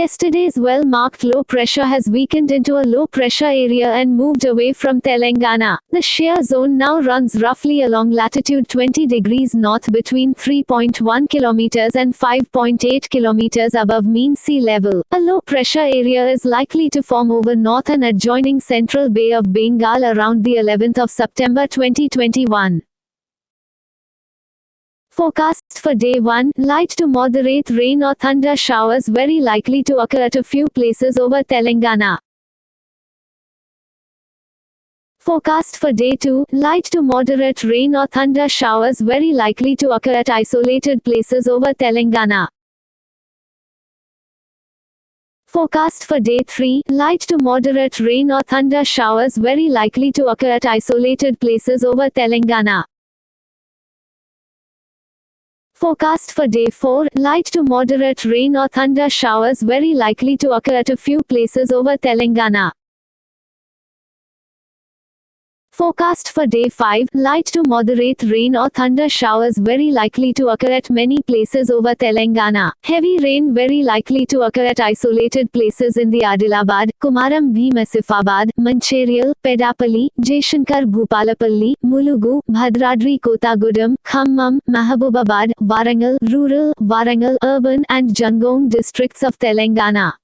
Yesterday's well-marked low pressure has weakened into a low-pressure area and moved away from Telangana. The shear zone now runs roughly along latitude 20 degrees north between 3.1 kilometers and 5.8 kilometers above mean sea level. A low-pressure area is likely to form over north and adjoining Central Bay of Bengal around the 11th of September 2021. Forecast for day 1, light to moderate rain or thunder showers very likely to occur at a few places over Telangana. Forecast for day 2, light to moderate rain or thunder showers very likely to occur at isolated places over Telangana. Forecast for day 3, light to moderate rain or thunder showers very likely to occur at isolated places over Telangana. Forecast for day 4, light to moderate rain or thunder showers very likely to occur at a few places over Telangana. Forecast for day 5, light to moderate rain or thunder showers very likely to occur at many places over Telangana. Heavy rain very likely to occur at isolated places in the Adilabad, Kumaram Bhim Asifabad, Mancherial, Pedapalli, Jaishankar Bhupalapalli, Mulugu, Bhadradri Kotagudam, Khammam, Mahabubabad, Warangal, rural, Warangal, urban and Jangong districts of Telangana.